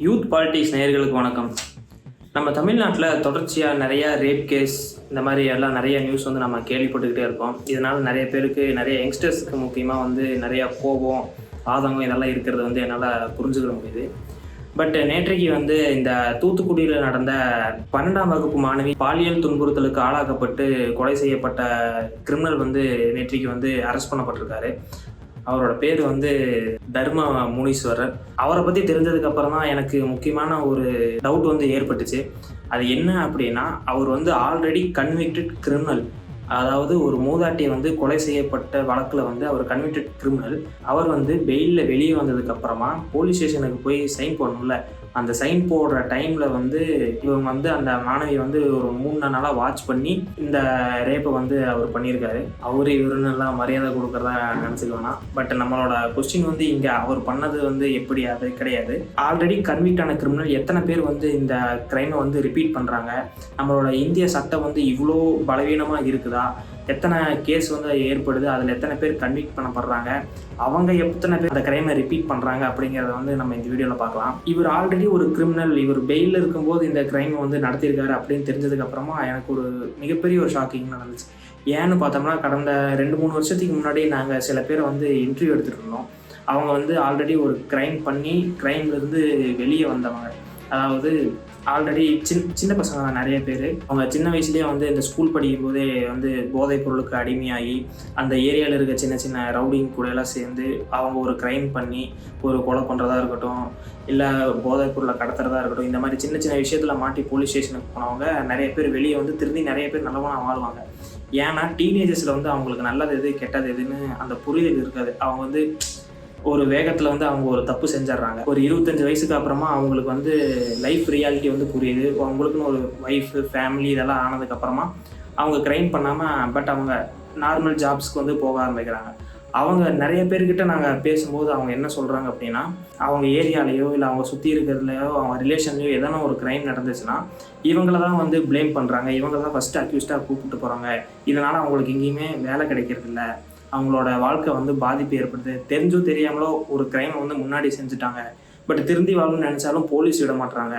Youth politics நேயர்களுக்கு வணக்கம். நம்ம தமிழ்நாட்டில் தொடர்ச்சியாக நிறையா ரேப் கேஸ் இந்த மாதிரி எல்லாம் நிறைய நியூஸ் வந்து நம்ம கேள்விப்பட்டுக்கிட்டே இருக்கோம். இதனால் நிறைய பேருக்கு, நிறைய யங்ஸ்டர்ஸுக்கு முக்கியமாக வந்து நிறையா கோபம், ஆதங்கம் இதெல்லாம் இருக்கிறது வந்து என்னால் புரிஞ்சுக்கிற முடியுது. பட் நேற்றைக்கு வந்து இந்த தூத்துக்குடியில் நடந்த 12ஆம் வகுப்பு மாணவி பாலியல் துன்புறுத்தலுக்கு ஆளாக்கப்பட்டு கொலை செய்யப்பட்ட கிரிமினல் வந்து நேற்றைக்கு வந்து அரெஸ்ட் பண்ணப்பட்டிருக்காரு. அவரோட பேர் வந்து தர்ம முனீஸ்வரர். அவரை பற்றி தெரிஞ்சதுக்கப்புறம் தான் எனக்கு முக்கியமான ஒரு டவுட் வந்து ஏற்பட்டுச்சு. அது என்ன அப்படின்னா, அவர் வந்து ஆல்ரெடி கன்விக்டட் கிரிமினல். அதாவது ஒரு மூதாட்டியை வந்து கொலை செய்யப்பட்ட வழக்கில் வந்து அவர் கன்விக்டட் கிரிமினல். அவர் வந்து பெயிலில் வெளியே வந்ததுக்கப்புறமா போலீஸ் ஸ்டேஷனுக்கு போய் சைன் போடணும்ல, அந்த சைன் போடுற டைமில் வந்து இவங்க வந்து அந்த மாணவியை வந்து ஒரு 3 நாளாக வாட்ச் பண்ணி இந்த ரேப்பை வந்து அவர் பண்ணியிருக்காரு. அவரு இவருன்னு எல்லாம் மரியாதை கொடுக்குறதா நினச்சிக்கோனா. பட் நம்மளோட கொஸ்டின் வந்து இங்கே அவர் பண்ணது வந்து எப்படி, அது கிடையாது. ஆல்ரெடி கன்விக்ட் ஆன கிரிமினல் எத்தனை பேர் வந்து இந்த கிரைமை வந்து ரிப்பீட் பண்ணுறாங்க? நம்மளோட இந்திய சட்டம் வந்து இவ்வளோ பலவீனமாக இருக்குதா? எத்தனை கேஸ் வந்து ஏற்படுது, அதில் எத்தனை பேர் கன்விக்ட் பண்ணப்படுறாங்க, அவங்க எத்தனை பேர் அந்த கிரைமை ரிப்பீட் பண்ணுறாங்க அப்படிங்கிறத வந்து நம்ம இந்த வீடியோவில் பார்க்கலாம். இவர் ஆல்ரெடி ஒரு கிரிமினல், இவர் பெயிலில் இருக்கும்போது இந்த கிரைமை வந்து நடத்தியிருக்காரு அப்படின்னு தெரிஞ்சதுக்கப்புறமா எனக்கு ஒரு மிகப்பெரிய ஒரு ஷாக்கிங் நடந்துச்சு. ஏன்னு பார்த்தோம்னா, கடந்த 2-3 வருஷத்துக்கு முன்னாடி நாங்கள் சில பேரை வந்து இன்டர்வியூ எடுத்துகிட்டு இருந்தோம். அவங்க வந்து ஆல்ரெடி ஒரு கிரைம் பண்ணி கிரைம்லேருந்து வெளியே வந்தவங்க. அதாவது ஆல்ரெடி சின்ன பசங்க நிறைய பேர், அவங்க சின்ன வயசுலேயே வந்து இந்த ஸ்கூல் படிக்கும் போதே வந்து போதைப் பொருளுக்கு அடிமையாகி அந்த ஏரியாவில் இருக்க சின்ன சின்ன ரவுடிங் கூட எல்லாம் சேர்ந்து அவங்க ஒரு கிரைம் பண்ணி ஒரு கொலை பண்ணுறதா இருக்கட்டும், இல்லை போதைப் பொருளை கடத்துறதா இருக்கட்டும், இந்த மாதிரி சின்ன சின்ன விஷயத்தில் மாட்டி போலீஸ் ஸ்டேஷனுக்கு போனவங்க நிறைய பேர் வெளியே வந்து திரும்பி நிறைய பேர் நல்லவனா வாழ்வாங்க. ஏன்னா டீனேஜர்ஸில் வந்து அவங்களுக்கு நல்லது எது கெட்டது எதுன்னு அந்த புரிதல் இருக்காது. அவங்க வந்து ஒரு வேகத்தில் வந்து அவங்க ஒரு தப்பு செஞ்சிடறாங்க. ஒரு 25 வயசுக்கு அப்புறமா அவங்களுக்கு வந்து லைஃப் ரியாலிட்டி வந்து புரியுது. அவங்களுக்குன்னு ஒரு ஒய்ஃபு, ஃபேமிலி இதெல்லாம் ஆனதுக்கப்புறமா அவங்க கிரைம் பண்ணாமல் பட் அவங்க நார்மல் ஜாப்ஸ்க்கு வந்து போக ஆரம்பிக்கிறாங்க. அவங்க நிறைய பேர்கிட்ட நாங்கள் பேசும்போது அவங்க என்ன சொல்கிறாங்க அப்படின்னா, அவங்க ஏரியாலேயோ இல்லை அவங்க சுற்றி இருக்கிறதுலையோ அவங்க ரிலேஷன்லையோ எதனா ஒரு கிரைம் நடந்துச்சுன்னா இவங்கள தான் வந்து ப்ளேம் பண்ணுறாங்க. இவங்க தான் ஃபஸ்ட்டு அக்யூஸ்டாக கூப்பிட்டு போகிறாங்க. இதனால் அவங்களுக்கு எங்கேயுமே வேலை கிடைக்கிறதில்ல, அவங்களோட வாழ்க்கை வந்து பாதிப்பு ஏற்படுது. தெரிஞ்சோ தெரியாமலோ ஒரு கிரைமை வந்து முன்னாடி செஞ்சுட்டாங்க. பட் திருந்தி வாழணும்னு நினச்சாலும் போலீஸ் விட மாட்டாங்க.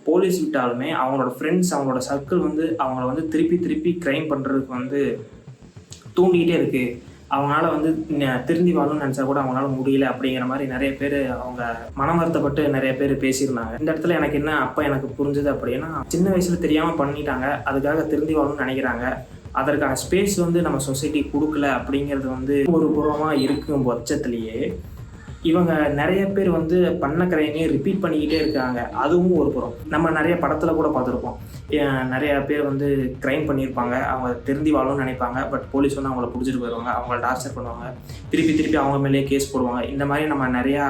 போலீஸ் விட்டாலுமே அவங்களோட ஃப்ரெண்ட்ஸ், அவங்களோட சர்க்கிள் வந்து அவங்கள வந்து திருப்பி கிரைம் பண்ணுறதுக்கு வந்து தூண்டிகிட்டே இருக்குது. அவங்களால வந்து திருந்தி வாழணும்னு நினச்சா கூட அவங்களால முடியல அப்படிங்கிற மாதிரி நிறைய பேர் அவங்க மனம் வருத்தப்பட்டு நிறைய பேர் பேசியிருந்தாங்க. இந்த இடத்துல எனக்கு என்ன அப்போ எனக்கு புரிஞ்சுது அப்படின்னா, சின்ன வயசில் தெரியாமல் பண்ணிட்டாங்க, அதுக்காக திருந்தி வாழணும்னு நினைக்கிறாங்க. அதற்கான ஸ்பேஸ் வந்து நம்ம சொசைட்டி கொடுக்கல அப்படிங்கிறது வந்து ஒரு புறமாக இருக்கும் பட்சத்துலேயே இவங்க நிறைய பேர் வந்து பண்ண கிரைமே ரிப்பீட் பண்ணிக்கிட்டே இருக்காங்க. அதுவும் ஒரு புறம். நம்ம நிறைய படத்தில் கூட பார்த்துருப்போம். நிறைய பேர் வந்து கிரைம் பண்ணியிருப்பாங்க, அவங்க திருந்தி வாழணும்னு நினைப்பாங்க. பட் போலீஸ் வந்து அவங்கள பிடிச்சிட்டு போயிடுவாங்க, அவங்கள டார்ச்சர் பண்ணுவாங்க, திருப்பி அவங்க மேலேயே கேஸ் போடுவாங்க. இந்த மாதிரி நம்ம நிறையா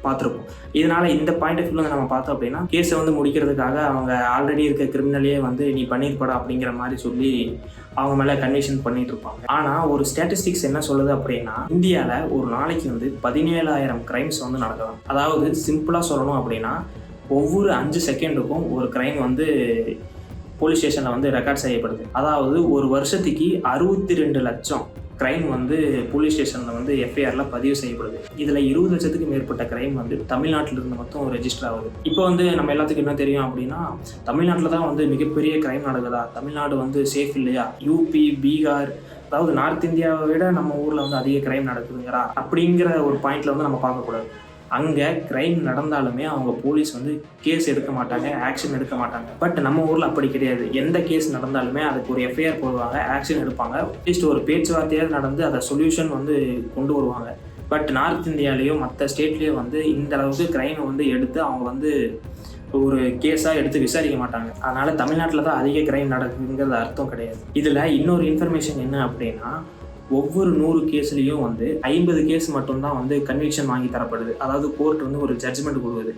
பார்த்துருப்போம். இதனால் இந்த பாயிண்ட் ஆஃப் வியூவில் நம்ம பார்த்தோம் அப்படின்னா, கேஸை வந்து முடிக்கிறதுக்காக அவங்க ஆல்ரெடி இருக்க கிரிமினலே வந்து நீ பண்ணியிருப்படா அப்படிங்கிற மாதிரி சொல்லி அவங்க மேலே கன்விக்ஷன் பண்ணிட்டு இருப்பாங்க. ஆனால் ஒரு ஸ்டாட்டிஸ்டிக்ஸ் என்ன சொல்லுது அப்படின்னா, இந்தியாவில் ஒரு நாளைக்கு வந்து 17,000 கிரைம்ஸ் வந்து நடக்கலாம். அதாவது சிம்பிளாக சொல்லணும் அப்படின்னா, ஒவ்வொரு 5 செகண்டுக்கும் ஒரு கிரைம் வந்து போலீஸ் ஸ்டேஷனில் வந்து ரெக்கார்ட் செய்யப்படுது. அதாவது ஒரு வருஷத்துக்கு 62 லட்சம் கிரைம் வந்து போலீஸ் ஸ்டேஷனில் வந்து எஃப்ஐஆரில் பதிவு செய்யப்படுது. இதில் 20 லட்சத்துக்கு மேற்பட்ட கிரைம் வந்து தமிழ்நாட்டில் இருந்து மட்டும் ரெஜிஸ்டர் ஆகுது. இப்போ வந்து நம்ம எல்லாத்துக்கும் என்ன தெரியும் அப்படின்னா, தமிழ்நாட்டில் தான் வந்து மிகப்பெரிய கிரைம் நடக்குதா, தமிழ்நாடு வந்து சேஃப் இல்லையா, யூபி, பீகார், அதாவது நார்த் இந்தியாவை விட நம்ம ஊரில் வந்து அதிக கிரைம் நடக்குதுங்கிறா அப்படிங்கிற ஒரு பாயிண்டில் வந்து நம்ம பார்க்கக்கூடாது. அங்கே கிரைம் நடந்தாலுமே அவங்க போலீஸ் வந்து கேஸ் எடுக்க மாட்டாங்க, ஆக்ஷன் எடுக்க மாட்டாங்க. பட் நம்ம ஊரில் அப்படி கிடையாது. எந்த கேஸ் நடந்தாலுமே அதுக்கு ஒரு எஃப்ஐஆர் போடுவாங்க, ஆக்ஷன் எடுப்பாங்க, அட்லீஸ்ட் ஒரு பேச்சுவார்த்தையாக நடந்து அதை சொல்யூஷன் வந்து கொண்டு வருவாங்க. பட் நார்த் இந்தியாலேயோ மற்ற ஸ்டேட்லேயோ வந்து இந்த அளவுக்கு கிரைமை வந்து எடுத்து அவங்க வந்து ஒரு கேஸாக எடுத்து விசாரிக்க மாட்டாங்க. அதனால் தமிழ்நாட்டில் தான் அதிக கிரைம் நடக்குதுங்கிறது அர்த்தம் கிடையாது. இதில் இன்னொரு இன்ஃபர்மேஷன் என்ன அப்படின்னா, ஒவ்வொரு 100 கேஸ்லேயும் வந்து 50 கேஸ் மட்டும்தான் வந்து கன்விக்ஷன் வாங்கி தரப்படுது. அதாவது கோர்ட் வந்து ஒரு ஜட்ஜ்மெண்ட் கொடுக்குது.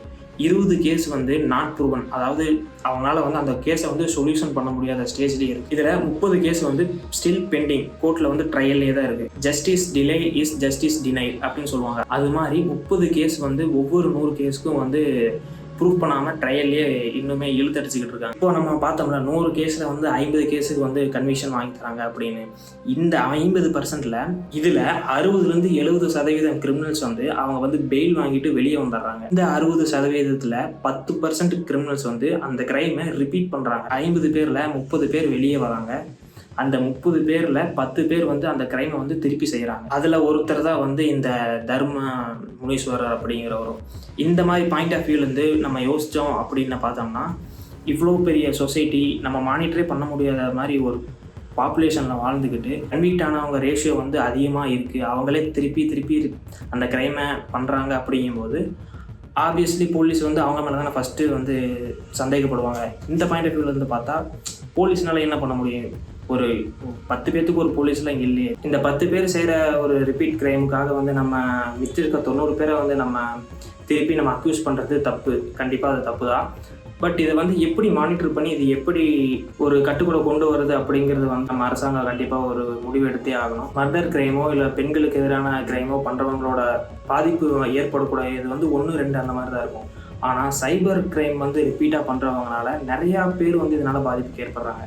20 கேஸ் வந்து நாட் ப்ரூவன், அதாவது அவங்களால வந்து அந்த கேஸை வந்து சொல்யூஷன் பண்ண முடியாத ஸ்டேஜ்லேயே இருக்குது. இதில் 30 கேஸ் வந்து ஸ்டில் பெண்டிங், கோர்ட்டில் வந்து ட்ரையல்லே தான் இருக்குது. Justice delay is justice deny அப்படின்னு சொல்லுவாங்க. அது மாதிரி 30 கேஸ் வந்து ஒவ்வொரு 100 கேஸுக்கும் வந்து ப்ரூவ் பண்ணாமல் ட்ரையல்லையே இன்னுமே இழுத்தடிச்சிக்கிட்டு இருக்காங்க. இப்போ நம்ம பார்த்தோம்னா 100 கேஸில் வந்து 50 கேஸுக்கு வந்து கன்விக்ஷன் வாங்கி தராங்க அப்படின்னு. இந்த 50%ல் இதில் 60-70% கிரிமினல்ஸ் வந்து அவங்க வந்து பெயில் வாங்கிட்டு வெளியே வந்துடுறாங்க. இந்த 60%ல் 10% கிரிமினல்ஸ் வந்து அந்த கிரைமை ரிப்பீட் பண்ணுறாங்க. 50 பேரில் 30 பேர் வெளியே வராங்க. அந்த 30 பேரில் 10 பேர் வந்து அந்த கிரைமை வந்து திருப்பி செய்கிறாங்க. அதில் ஒருத்தர் தான் வந்து இந்த தர்ம முனீஸ்வரர் அப்படிங்கிறவரும். இந்த மாதிரி பாயிண்ட் ஆஃப் வியூலேருந்து நம்ம யோசித்தோம் அப்படின்னு பார்த்தோம்னா, இவ்வளோ பெரிய சொசைட்டி நம்ம மானிட்டரே பண்ண முடியாத மாதிரி ஒரு பாப்புலேஷனில் வாழ்ந்துக்கிட்டு கன்விக்ட் ஆனவங்க ரேஷியோ வந்து அதிகமாக இருக்குது. அவங்களே திருப்பி அந்த கிரைமை பண்ணுறாங்க. அப்படிங்கும்போது ஆப்வியஸ்லி போலீஸ் வந்து அவங்க மேலே தானே ஃபஸ்ட்டு வந்து சந்தேகப்படுவாங்க. இந்த பாயிண்ட் ஆஃப் வியூலேருந்து பார்த்தா போலீஸ்னால என்ன பண்ண முடியும்? ஒரு 10 பேர்த்துக்கு ஒரு போலீஸில் இங்கே இல்லையே. இந்த 10 பேர் செய்கிற ஒரு ரிப்பீட் கிரைமுக்காக வந்து நம்ம மிச்சிருக்க 90 பேரை வந்து நம்ம திருப்பி நம்ம அக்யூஸ் பண்ணுறது தப்பு. கண்டிப்பாக அது தப்பு தான். பட் இதை வந்து எப்படி மானிட்டர் பண்ணி இது எப்படி ஒரு கட்டுக்குள்ளே கொண்டு வருது அப்படிங்கிறது வந்து நம்ம அரசாங்கம் கண்டிப்பாக ஒரு முடிவு எடுத்தே ஆகணும். மர்டர் கிரைமோ இல்லை பெண்களுக்கு எதிரான கிரைமோ பண்ணுறவங்களோட பாதிப்பு ஏற்படக்கூடாது வந்து 1-2 அந்த மாதிரி தான் இருக்கும். ஆனால் சைபர் கிரைம் வந்து ரிப்பீட்டாக பண்ணுறவங்களால நிறையா பேர் வந்து இதனால் பாதிப்புக்கு ஏற்படுறாங்க.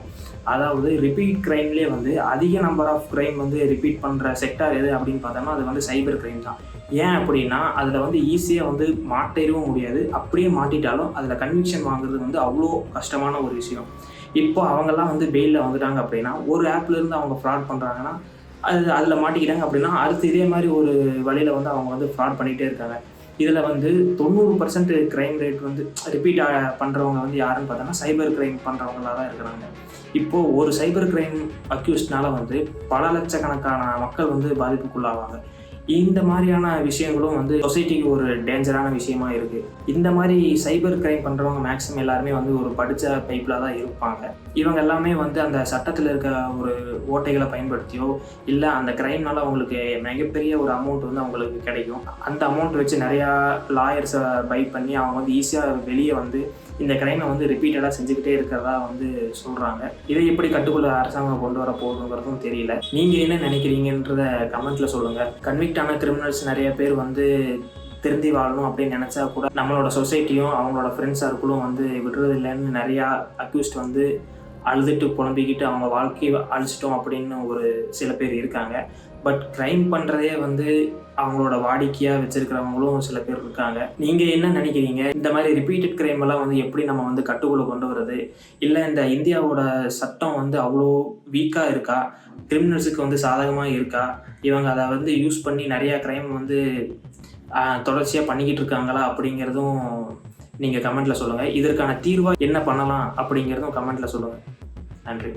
அதாவது ரிப்பீட் கிரைம்லேயே வந்து அதிக நம்பர் ஆஃப் கிரைம் வந்து ரிப்பீட் பண்ணுற செக்டார் எது அப்படின்னு பார்த்தோம்னா அது வந்து சைபர் கிரைம் தான். ஏன் அப்படின்னா அதில் வந்து ஈஸியாக வந்து மாட்டிடவும் முடியாது. அப்படியே மாட்டிட்டாலும் அதில் கன்விக்ஷன் வாங்குறது வந்து அவ்வளோ கஷ்டமான ஒரு விஷயம். இப்போ அவங்கெல்லாம் வந்து பெயிலில் வந்துட்டாங்க அப்படின்னா ஒரு ஆப்லேருந்து அவங்க ஃப்ராட் பண்ணுறாங்கன்னா அதில் மாட்டிக்கிட்டாங்க அப்படின்னா அடுத்து இதே மாதிரி ஒரு வழியில் வந்து அவங்க வந்து ஃப்ராட் பண்ணிகிட்டே இருக்காங்க. இதில் வந்து 90% க்ரைம் ரேட் வந்து ரிப்பீட் பண்ணுறவங்க வந்து யாருன்னு பார்த்தோன்னா சைபர் கிரைம் பண்ணுறவங்களாக தான் இருக்கிறாங்க. இப்போது ஒரு சைபர் கிரைம் அக்யூஸ்ட்னால வந்து பல லட்சக்கணக்கான மக்கள் வந்து பாதிப்புக்குள்ளாவாங்க. இந்த மாதிரியான விஷயங்களும் வந்து சொசைட்டிக்கு ஒரு டேஞ்சரான விஷயமா இருக்குது. இந்த மாதிரி சைபர் கிரைம் பண்ணுறவங்க மேக்ஸிமம் எல்லாருமே வந்து ஒரு படித்த பைப்பில் தான் இருப்பாங்க. இவங்க எல்லாமே வந்து அந்த சட்டத்தில் இருக்க ஒரு ஓட்டைகளை பயன்படுத்தியோ இல்லை அந்த கிரைம்னால அவங்களுக்கு மிகப்பெரிய ஒரு அமௌண்ட் வந்து அவங்களுக்கு கிடைக்கும். அந்த அமௌண்ட் வச்சு நிறையா லாயர்ஸை பை பண்ணி அவங்க வந்து ஈஸியாக வெளியே வந்து இந்த கிரைமை வந்து ரிப்பீட்டடாக செஞ்சுக்கிட்டே இருக்கிறதா வந்து சொல்கிறாங்க. இதை எப்படி கட்டுக்குள்ள அரசாங்கம் கொண்டு வர போகுதுங்கிறதும் தெரியல. நீங்கள் என்ன நினைக்கிறீங்கன்றத கமெண்ட்டில் சொல்லுங்கள். கன்விக்ட் ஆன கிரிமினல்ஸ் நிறைய பேர் வந்து திருந்தி வாழணும் அப்படின்னு நினச்சா கூட நம்மளோட சொசைட்டியும் அவங்களோட ஃப்ரெண்ட்ஸ் சர்க்கிளும் வந்து விடுறது இல்லைன்னு நிறையா அக்யூஸ்ட் வந்து அழுதுட்டு புலம்பிக்கிட்டு அவங்க வாழ்க்கையை அழிச்சிட்டோம் அப்படின்னு ஒரு சில பேர் இருக்காங்க. பட் க்ரைம் பண்ணுறதே வந்து அவங்களோட வாடிக்கையாக வச்சுருக்கிறவங்களும் சில பேர் இருக்காங்க. நீங்கள் என்ன நினைக்கிறீங்க? இந்த மாதிரி ரிப்பீட்டட் க்ரைம் எல்லாம் வந்து எப்படி நம்ம வந்து கட்டுக்குள்ளே கொண்டு வர்றது? இல்லை இந்த இந்தியாவோட சட்டம் வந்து அவ்வளோ வீக்காக இருக்கா? கிரிமினல்ஸுக்கு வந்து சாதகமாக இருக்கா? இவங்க அதை வந்து யூஸ் பண்ணி நிறையா க்ரைம் வந்து தொடர்ச்சியாக பண்ணிக்கிட்டு இருக்காங்களா அப்படிங்கிறதும் நீங்கள் கமெண்ட்டில் சொல்லுங்கள். இதற்கான தீர்வாக என்ன பண்ணலாம் அப்படிங்கிறதும் கமெண்ட்டில் சொல்லுங்கள். நன்றி.